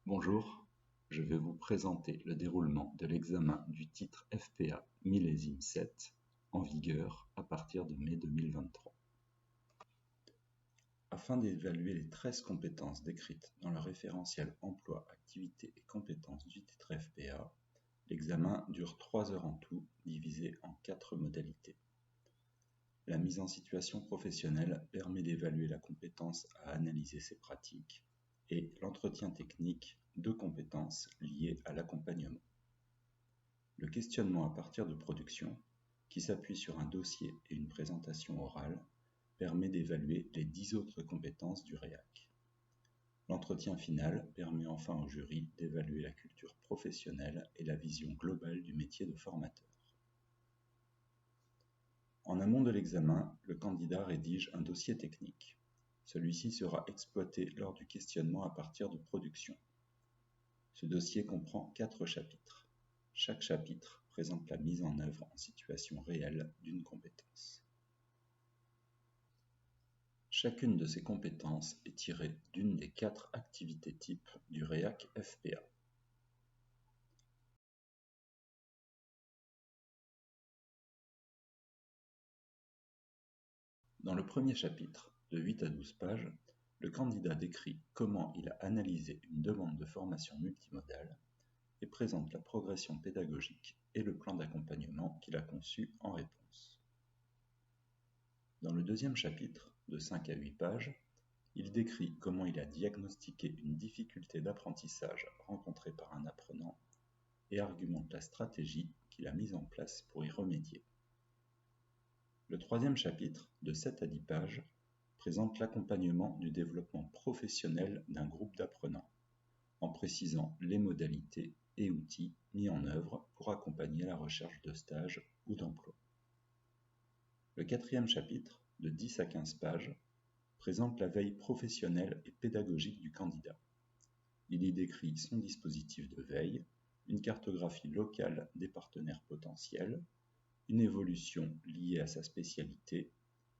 Bonjour, je vais vous présenter le déroulement de l'examen du titre FPA millésime 7 en vigueur à partir de mai 2023. Afin d'évaluer les 13 compétences décrites dans le référentiel emploi, activités et compétences du titre FPA, l'examen dure 3 heures en tout, divisé en 4 modalités. La mise en situation professionnelle permet d'évaluer la compétence à analyser ses pratiques et l'entretien technique, 2 compétences liées à l'accompagnement. Le questionnement à partir de production, qui s'appuie sur un dossier et une présentation orale, permet d'évaluer les 10 autres compétences du REAC. L'entretien final permet enfin au jury d'évaluer la culture professionnelle et la vision globale du métier de formateur. En amont de l'examen, le candidat rédige un dossier technique. Celui-ci sera exploité lors du questionnement à partir de production. Ce dossier comprend 4 chapitres. Chaque chapitre présente la mise en œuvre en situation réelle d'une compétence. Chacune de ces compétences est tirée d'une des 4 activités types du REAC FPA. Dans le premier chapitre, de 8 à 12 pages, le candidat décrit comment il a analysé une demande de formation multimodale et présente la progression pédagogique et le plan d'accompagnement qu'il a conçu en réponse. Dans le deuxième chapitre, de 5 à 8 pages, il décrit comment il a diagnostiqué une difficulté d'apprentissage rencontrée par un apprenant et argumente la stratégie qu'il a mise en place pour y remédier. Le troisième chapitre, de 7 à 10 pages, présente l'accompagnement du développement professionnel d'un groupe d'apprenants, en précisant les modalités et outils mis en œuvre pour accompagner la recherche de stage ou d'emploi. Le quatrième chapitre, de 10 à 15 pages, présente la veille professionnelle et pédagogique du candidat. Il y décrit son dispositif de veille, une cartographie locale des partenaires potentiels, une évolution liée à sa spécialité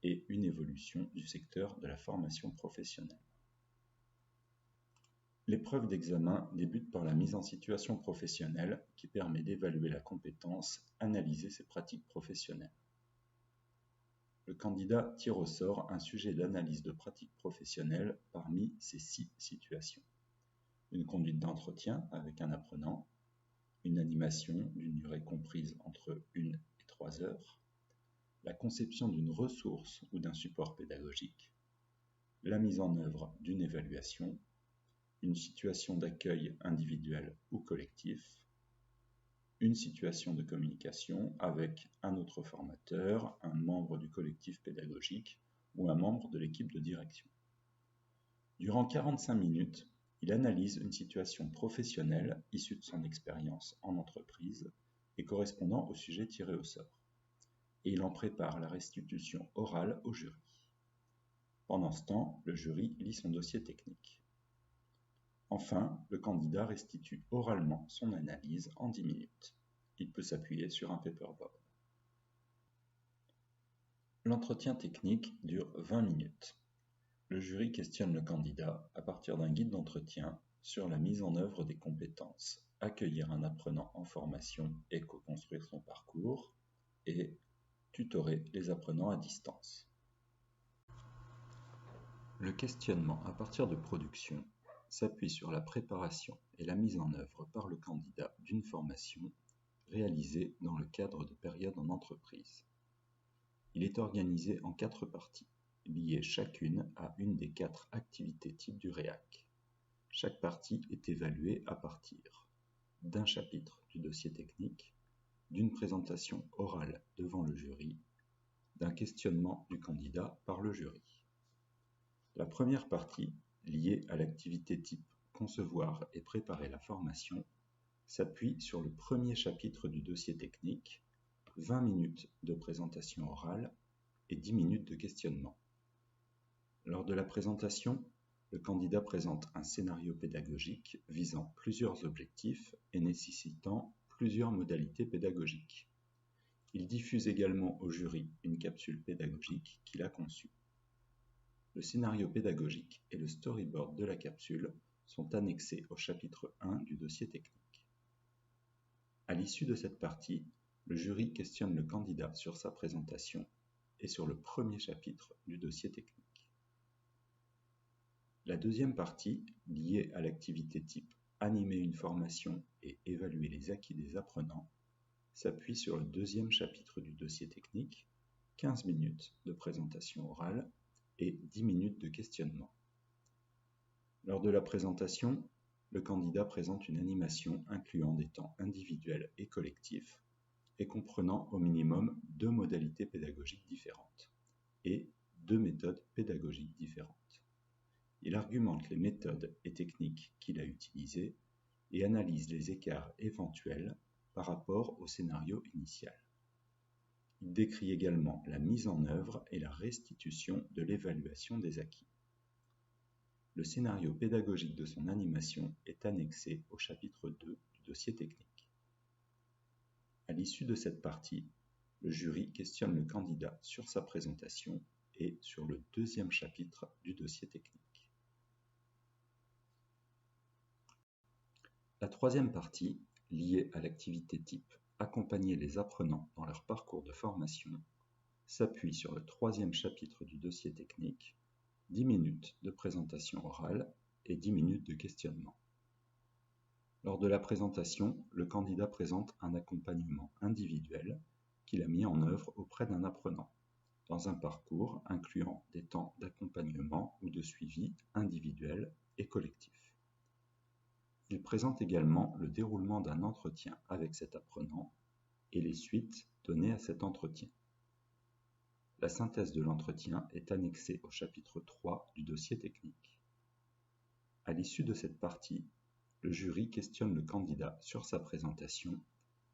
et une évolution du secteur de la formation professionnelle. L'épreuve d'examen débute par la mise en situation professionnelle qui permet d'évaluer la compétence, analyser ses pratiques professionnelles. Le candidat tire au sort un sujet d'analyse de pratiques professionnelles parmi ces 6 situations. Une conduite d'entretien avec un apprenant, une animation d'une durée comprise entre 1 et 3 heures, la conception d'une ressource ou d'un support pédagogique, la mise en œuvre d'une évaluation, une situation d'accueil individuel ou collectif, une situation de communication avec un autre formateur, un membre du collectif pédagogique ou un membre de l'équipe de direction. Durant 45 minutes, il analyse une situation professionnelle issue de son expérience en entreprise et correspondant au sujet tiré au sort. Et il en prépare la restitution orale au jury. Pendant ce temps, le jury lit son dossier technique. Enfin, le candidat restitue oralement son analyse en 10 minutes. Il peut s'appuyer sur un paperboard. L'entretien technique dure 20 minutes. Le jury questionne le candidat à partir d'un guide d'entretien sur la mise en œuvre des compétences, accueillir un apprenant en formation et co-construire son parcours, et tutorer les apprenants à distance. Le questionnement à partir de production s'appuie sur la préparation et la mise en œuvre par le candidat d'une formation réalisée dans le cadre de périodes en entreprise. Il est organisé en 4 parties, liées chacune à une des 4 activités types du REAC. Chaque partie est évaluée à partir d'un chapitre du dossier technique, d'une présentation orale devant le jury, d'un questionnement du candidat par le jury. La première partie, liée à l'activité type concevoir et préparer la formation, s'appuie sur le premier chapitre du dossier technique, 20 minutes de présentation orale et 10 minutes de questionnement. Lors de la présentation, le candidat présente un scénario pédagogique visant plusieurs objectifs et nécessitant plusieurs modalités pédagogiques. Il diffuse également au jury une capsule pédagogique qu'il a conçue. Le scénario pédagogique et le storyboard de la capsule sont annexés au chapitre 1 du dossier technique. À l'issue de cette partie, le jury questionne le candidat sur sa présentation et sur le premier chapitre du dossier technique. La deuxième partie, liée à l'activité type animer une formation et évaluer les acquis des apprenants, s'appuie sur le deuxième chapitre du dossier technique, 15 minutes de présentation orale et 10 minutes de questionnement. Lors de la présentation, le candidat présente une animation incluant des temps individuels et collectifs et comprenant au minimum 2 modalités pédagogiques différentes et 2 méthodes pédagogiques différentes. Il argumente les méthodes et techniques qu'il a utilisées et analyse les écarts éventuels par rapport au scénario initial. Il décrit également la mise en œuvre et la restitution de l'évaluation des acquis. Le scénario pédagogique de son animation est annexé au chapitre 2 du dossier technique. À l'issue de cette partie, le jury questionne le candidat sur sa présentation et sur le deuxième chapitre du dossier technique. La troisième partie, liée à l'activité type accompagner les apprenants dans leur parcours de formation, s'appuie sur le troisième chapitre du dossier technique, 10 minutes de présentation orale et 10 minutes de questionnement. Lors de la présentation, le candidat présente un accompagnement individuel qu'il a mis en œuvre auprès d'un apprenant, dans un parcours incluant des temps d'accompagnement ou de suivi individuel et collectif. Il présente également le déroulement d'un entretien avec cet apprenant et les suites données à cet entretien. La synthèse de l'entretien est annexée au chapitre 3 du dossier technique. À l'issue de cette partie, le jury questionne le candidat sur sa présentation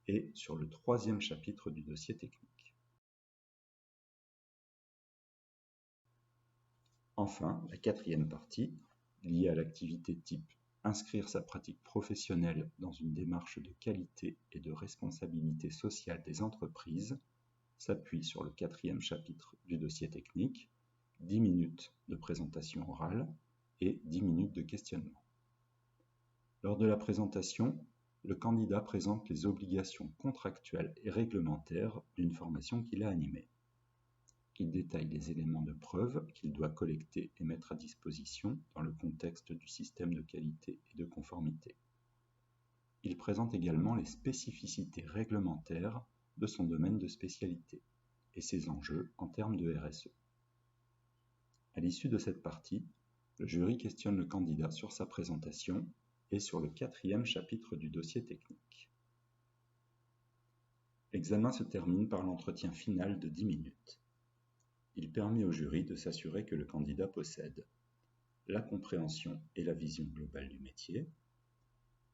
et sur le troisième chapitre du dossier technique. Enfin, la quatrième partie, liée à l'activité type inscrire sa pratique professionnelle dans une démarche de qualité et de responsabilité sociale des entreprises, s'appuie sur le quatrième chapitre du dossier technique, 10 minutes de présentation orale et 10 minutes de questionnement. Lors de la présentation, le candidat présente les obligations contractuelles et réglementaires d'une formation qu'il a animée. Il détaille les éléments de preuve qu'il doit collecter et mettre à disposition dans le contexte du système de qualité et de conformité. Il présente également les spécificités réglementaires de son domaine de spécialité et ses enjeux en termes de RSE. À l'issue de cette partie, le jury questionne le candidat sur sa présentation et sur le quatrième chapitre du dossier technique. L'examen se termine par l'entretien final de 10 minutes. Il permet au jury de s'assurer que le candidat possède la compréhension et la vision globale du métier,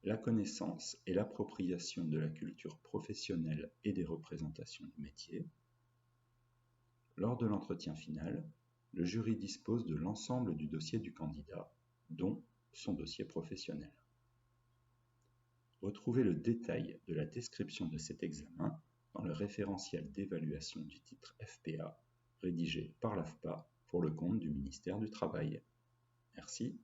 la connaissance et l'appropriation de la culture professionnelle et des représentations du métier. Lors de l'entretien final, le jury dispose de l'ensemble du dossier du candidat, dont son dossier professionnel. Retrouvez le détail de la description de cet examen dans le référentiel d'évaluation du titre FPA rédigé par l'AFPA pour le compte du ministère du Travail. Merci.